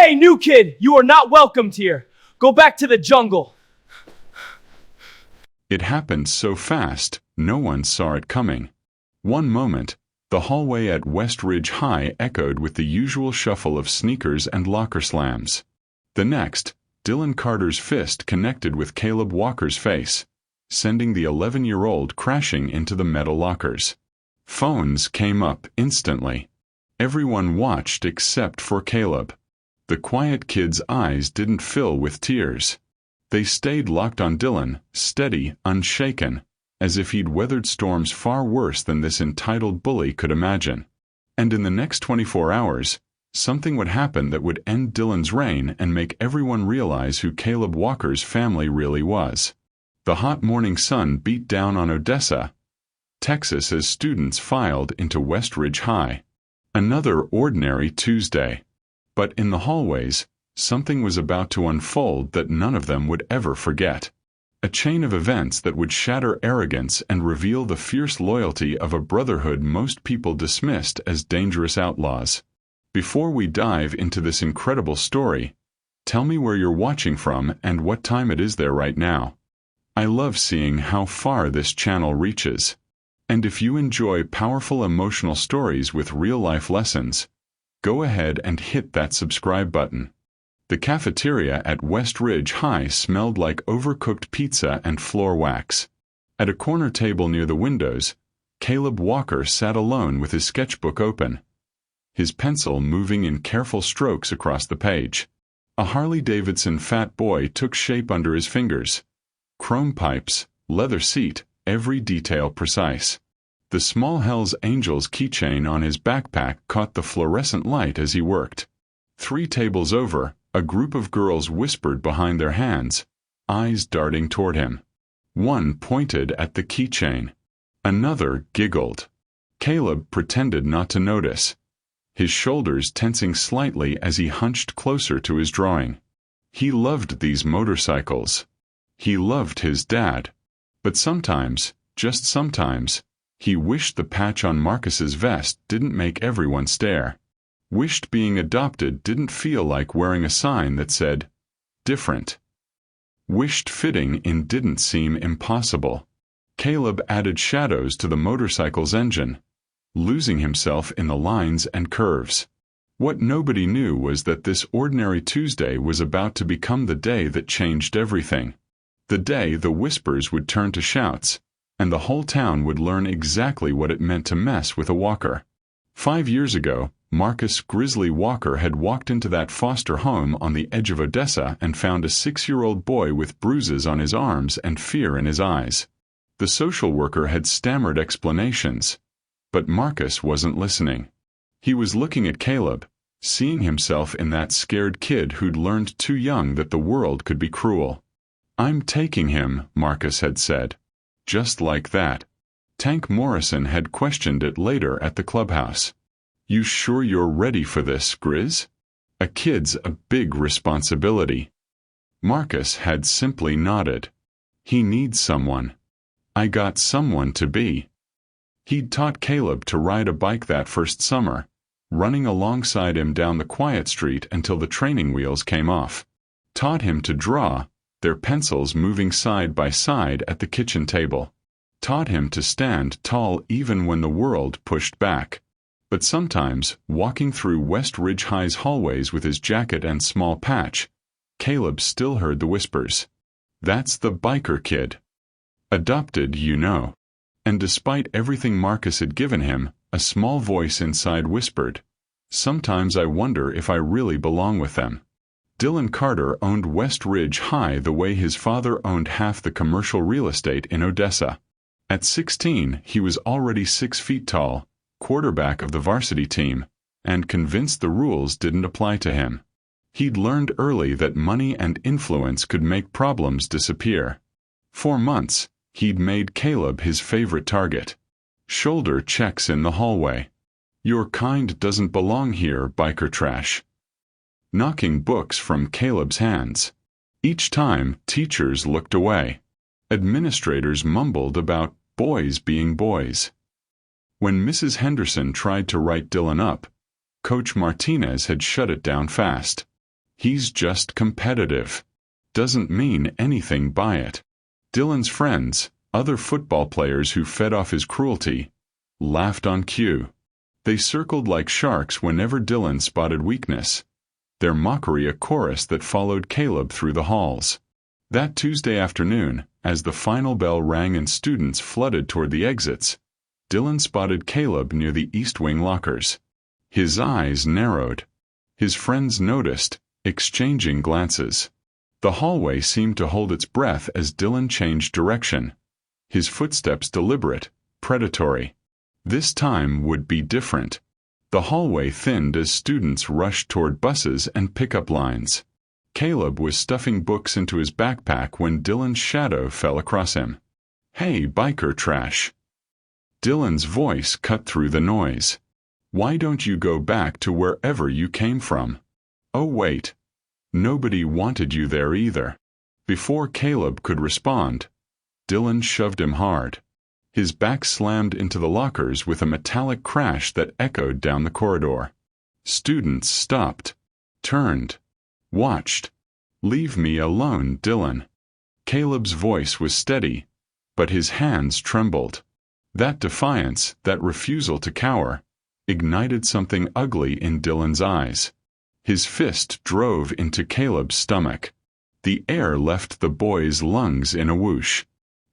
Hey, new kid, you are not welcomed here. Go back to the jungle. It happened so fast, no one saw it coming. One moment, the hallway at West Ridge High echoed with the usual shuffle of sneakers and locker slams. The next, Dylan Carter's fist connected with Caleb Walker's face, sending the 11-year-old crashing into the metal lockers. Phones came up instantly. Everyone watched except for Caleb. The quiet kid's eyes didn't fill with tears. They stayed locked on Dylan, steady, unshaken, as if he'd weathered storms far worse than this entitled bully could imagine. And in the next 24 hours, something would happen that would end Dylan's reign and make everyone realize who Caleb Walker's family really was. The hot morning sun beat down on Odessa, Texas, as students filed into West Ridge High. Another ordinary Tuesday. But in the hallways, something was about to unfold that none of them would ever forget. A chain of events that would shatter arrogance and reveal the fierce loyalty of a brotherhood most people dismissed as dangerous outlaws. Before we dive into this incredible story, tell me where you're watching from and what time it is there right now. I love seeing how far this channel reaches. And if you enjoy powerful emotional stories with real-life lessons, go ahead and hit that subscribe button. The cafeteria at West Ridge High smelled like overcooked pizza and floor wax. At a corner table near the windows, Caleb Walker sat alone with his sketchbook open, his pencil moving in careful strokes across the page. A Harley-Davidson fat boy took shape under his fingers. Chrome pipes, leather seat, every detail precise. The small Hell's Angels keychain on his backpack caught the fluorescent light as he worked. 3 tables over, a group of girls whispered behind their hands, eyes darting toward him. One pointed at the keychain. Another giggled. Caleb pretended not to notice, his shoulders tensing slightly as he hunched closer to his drawing. He loved these motorcycles. He loved his dad. But sometimes, just sometimes, he wished the patch on Marcus's vest didn't make everyone stare. Wished being adopted didn't feel like wearing a sign that said, different. Wished fitting in didn't seem impossible. Caleb added shadows to the motorcycle's engine, losing himself in the lines and curves. What nobody knew was that this ordinary Tuesday was about to become the day that changed everything. The day the whispers would turn to shouts, and the whole town would learn exactly what it meant to mess with a walker. 5 years ago, Marcus Grizzly Walker had walked into that foster home on the edge of Odessa and found a 6-year-old boy with bruises on his arms and fear in his eyes. The social worker had stammered explanations, but Marcus wasn't listening. He was looking at Caleb, seeing himself in that scared kid who'd learned too young that the world could be cruel. "I'm taking him," Marcus had said. Just like that. Tank Morrison had questioned it later at the clubhouse. "You sure you're ready for this, Grizz? A kid's a big responsibility." Marcus had simply nodded. "He needs someone. I got someone to be." He'd taught Caleb to ride a bike that first summer, running alongside him down the quiet street until the training wheels came off. Taught him to draw, their pencils moving side by side at the kitchen table. Taught him to stand tall even when the world pushed back. But sometimes, walking through West Ridge High's hallways with his jacket and small patch, Caleb still heard the whispers. "That's the biker kid. Adopted, you know." And despite everything Marcus had given him, a small voice inside whispered, "Sometimes I wonder if I really belong with them." Dylan Carter owned West Ridge High the way his father owned half the commercial real estate in Odessa. At 16, he was already 6 feet tall, quarterback of the varsity team, and convinced the rules didn't apply to him. He'd learned early that money and influence could make problems disappear. For months, he'd made Caleb his favorite target. Shoulder checks in the hallway. "Your kind doesn't belong here, biker trash." Knocking books from Caleb's hands. Each time, teachers looked away. Administrators mumbled about boys being boys. When Mrs. Henderson tried to write Dylan up, Coach Martinez had shut it down fast. He's just competitive. Doesn't mean anything by it. Dylan's friends, other football players who fed off his cruelty, laughed on cue. They circled like sharks whenever Dylan spotted weakness, their mockery a chorus that followed Caleb through the halls. That Tuesday afternoon, as the final bell rang and students flooded toward the exits, Dylan spotted Caleb near the East Wing lockers. His eyes narrowed. His friends noticed, exchanging glances. The hallway seemed to hold its breath as Dylan changed direction, his footsteps deliberate, predatory. This time would be different. The hallway thinned as students rushed toward buses and pickup lines. Caleb was stuffing books into his backpack when Dylan's shadow fell across him. "Hey, biker trash." Dylan's voice cut through the noise. "Why don't you go back to wherever you came from?" "Oh wait. Nobody wanted you there either." Before Caleb could respond, Dylan shoved him hard. His back slammed into the lockers with a metallic crash that echoed down the corridor. Students stopped, turned, watched. "Leave me alone, Dylan." Caleb's voice was steady, but his hands trembled. That defiance, that refusal to cower, ignited something ugly in Dylan's eyes. His fist drove into Caleb's stomach. The air left the boy's lungs in a whoosh.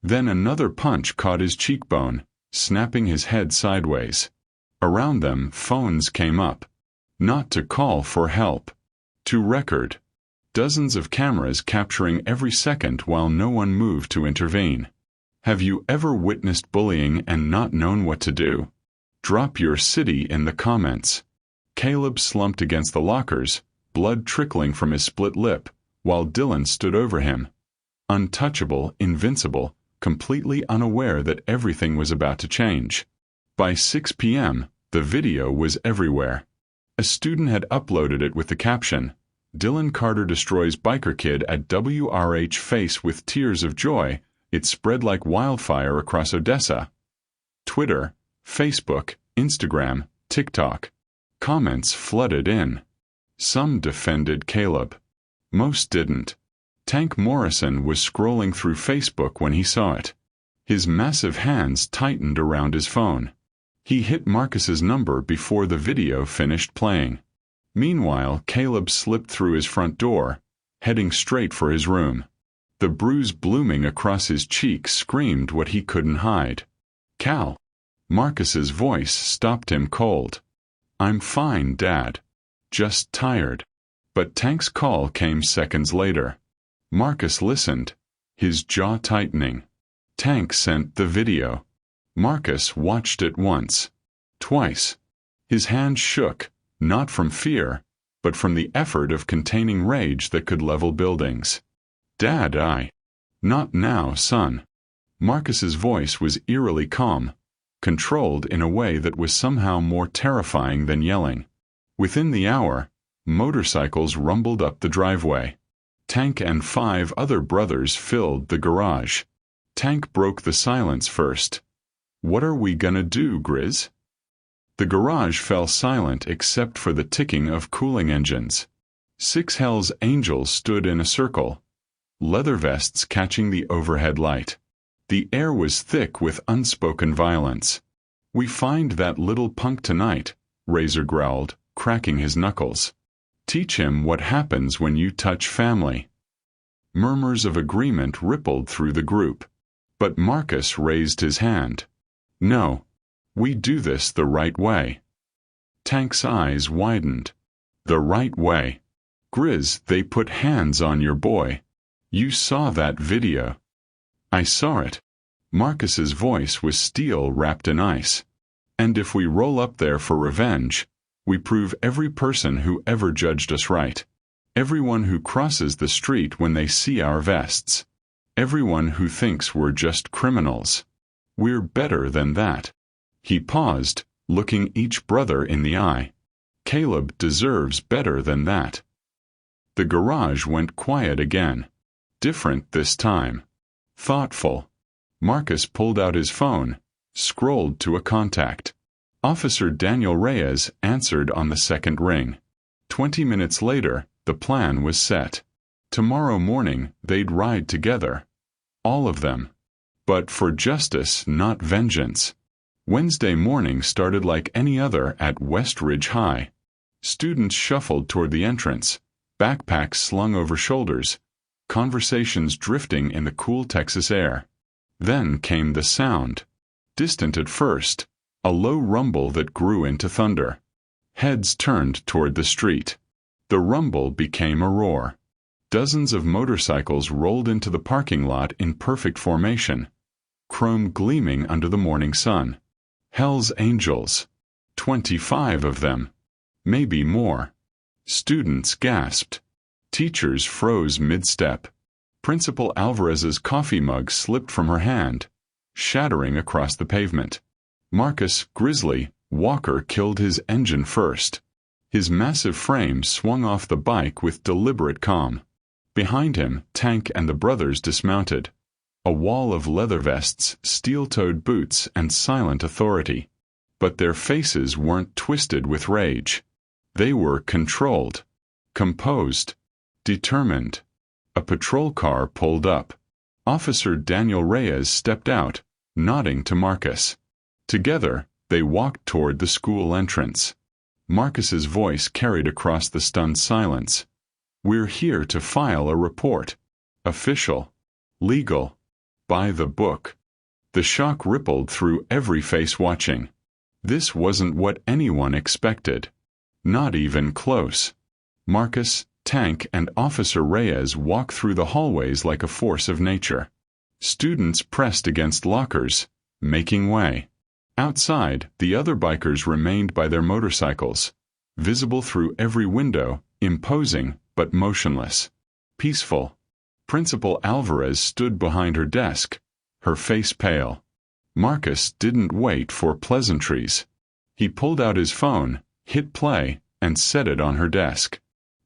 Then another punch caught his cheekbone, snapping his head sideways. Around them, phones came up. Not to call for help. To record. Dozens of cameras capturing every second while no one moved to intervene. Have you ever witnessed bullying and not known what to do? Drop your city in the comments. Caleb slumped against the lockers, blood trickling from his split lip, while Dylan stood over him. Untouchable, invincible, completely unaware that everything was about to change. By 6 p.m., the video was everywhere. A student had uploaded it with the caption, "Dylan Carter destroys biker kid at WRH face with tears of joy." It spread like wildfire across Odessa. Twitter, Facebook, Instagram, TikTok. Comments flooded in. Some defended Caleb. Most didn't. Tank Morrison was scrolling through Facebook when he saw it. His massive hands tightened around his phone. He hit Marcus's number before the video finished playing. Meanwhile, Caleb slipped through his front door, heading straight for his room. The bruise blooming across his cheek screamed what he couldn't hide. "Cal." Marcus's voice stopped him cold. "I'm fine, Dad. Just tired." But Tank's call came seconds later. Marcus listened, his jaw tightening. Tank sent the video. Marcus watched it once. Twice. His hand shook, not from fear, but from the effort of containing rage that could level buildings. "Dad, Not now, son." Marcus's voice was eerily calm, controlled in a way that was somehow more terrifying than yelling. Within the hour, motorcycles rumbled up the driveway. Tank and 5 other brothers filled the garage. Tank broke the silence first. "What are we gonna do, Grizz?" The garage fell silent except for the ticking of cooling engines. 6 Hell's Angels stood in a circle, leather vests catching the overhead light. The air was thick with unspoken violence. "We find that little punk tonight," Razor growled, cracking his knuckles. "Teach him what happens when you touch family." Murmurs of agreement rippled through the group. But Marcus raised his hand. "No. We do this the right way." Tank's eyes widened. "The right way? Grizz, they put hands on your boy. You saw that video." "I saw it." Marcus's voice was steel wrapped in ice. "And if we roll up there for revenge, we prove every person who ever judged us right. Everyone who crosses the street when they see our vests. Everyone who thinks we're just criminals. We're better than that." He paused, looking each brother in the eye. "Caleb deserves better than that." The garage went quiet again. Different this time. Thoughtful. Marcus pulled out his phone, scrolled to a contact. Officer Daniel Reyes answered on the second ring. 20 minutes later, The plan was set. Tomorrow morning they'd ride together. All of them. But for justice, not vengeance. Wednesday morning started like any other at West Ridge High. Students shuffled toward the entrance, backpacks slung over shoulders, conversations drifting in the cool Texas air. Then came the sound. Distant at first, a low rumble that grew into thunder. Heads turned toward the street. The rumble became a roar. Dozens of motorcycles rolled into the parking lot in perfect formation, chrome gleaming under the morning sun. Hell's Angels. 25 of them. Maybe more. Students gasped. Teachers froze mid-step. Principal Alvarez's coffee mug slipped from her hand, shattering across the pavement. Marcus Grizzly Walker killed his engine first. His massive frame swung off the bike with deliberate calm. Behind him, Tank and the brothers dismounted. A wall of leather vests, steel-toed boots, and silent authority. But their faces weren't twisted with rage. They were controlled, composed, determined. A patrol car pulled up. Officer Daniel Reyes stepped out, nodding to Marcus. Together, they walked toward the school entrance. Marcus's voice carried across the stunned silence. "We're here to file a report. Official. Legal. By the book." The shock rippled through every face watching. This wasn't what anyone expected. Not even close. Marcus, Tank, and Officer Reyes walked through the hallways like a force of nature. Students pressed against lockers, making way. Outside, the other bikers remained by their motorcycles, visible through every window, imposing but motionless. Peaceful. Principal Alvarez stood behind her desk, her face pale. Marcus didn't wait for pleasantries. He pulled out his phone, hit play, and set it on her desk.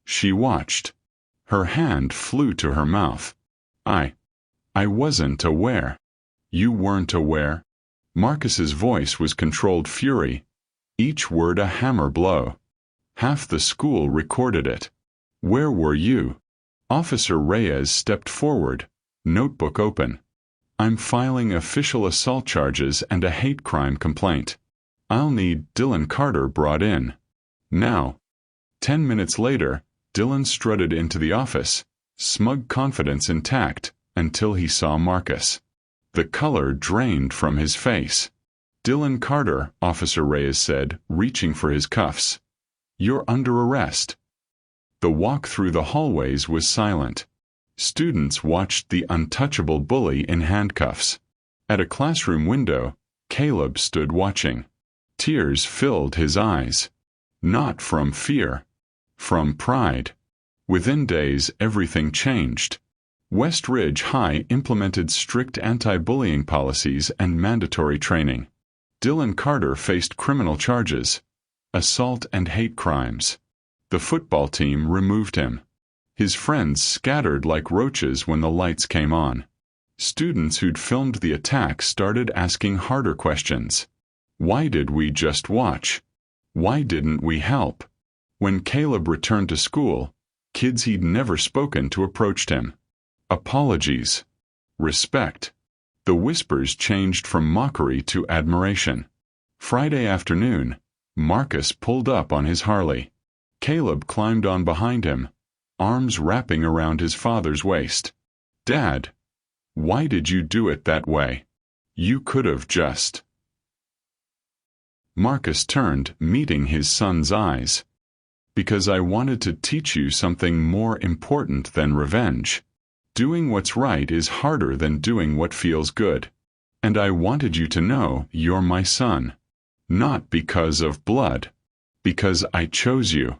She watched. Her hand flew to her mouth. I wasn't aware." "You weren't aware?" Marcus's voice was controlled fury, each word a hammer blow. Half the school recorded it. "Where were you?" Officer Reyes stepped forward, notebook open. "I'm filing official assault charges and a hate crime complaint. I'll need Dylan Carter brought in. Now." 10 minutes later, Dylan strutted into the office, smug confidence intact, until he saw Marcus. The color drained from his face. "Dylan Carter," Officer Reyes said, reaching for his cuffs. "You're under arrest." The walk through the hallways was silent. Students watched the untouchable bully in handcuffs. At a classroom window, Caleb stood watching. Tears filled his eyes. Not from fear. From pride. Within days, everything changed. West Ridge High implemented strict anti-bullying policies and mandatory training. Dylan Carter faced criminal charges, assault and hate crimes. The football team removed him. His friends scattered like roaches when the lights came on. Students who'd filmed the attack started asking harder questions. Why did we just watch? Why didn't we help? When Caleb returned to school, kids he'd never spoken to approached him. Apologies. Respect. The whispers changed from mockery to admiration. Friday afternoon, Marcus pulled up on his Harley. Caleb climbed on behind him, arms wrapping around his father's waist. "Dad, why did you do it that way? You could have just..." Marcus turned, meeting his son's eyes. "Because I wanted to teach you something more important than revenge. Doing what's right is harder than doing what feels good. And I wanted you to know you're my son. Not because of blood. Because I chose you.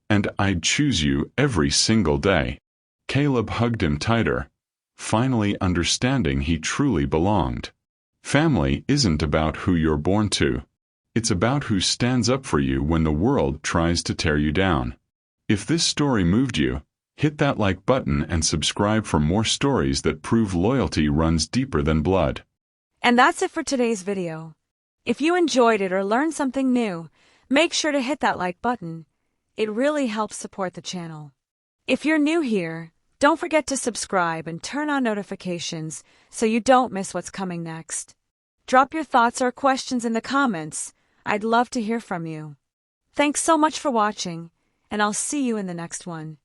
And I'd choose you every single day." Caleb hugged him tighter, finally understanding he truly belonged. Family isn't about who you're born to. It's about who stands up for you when the world tries to tear you down. If this story moved you, hit that like button and subscribe for more stories that prove loyalty runs deeper than blood. And that's it for today's video. If you enjoyed it or learned something new, make sure to hit that like button. It really helps support the channel. If you're new here, don't forget to subscribe and turn on notifications so you don't miss what's coming next. Drop your thoughts or questions in the comments. I'd love to hear from you. Thanks so much for watching, and I'll see you in the next one.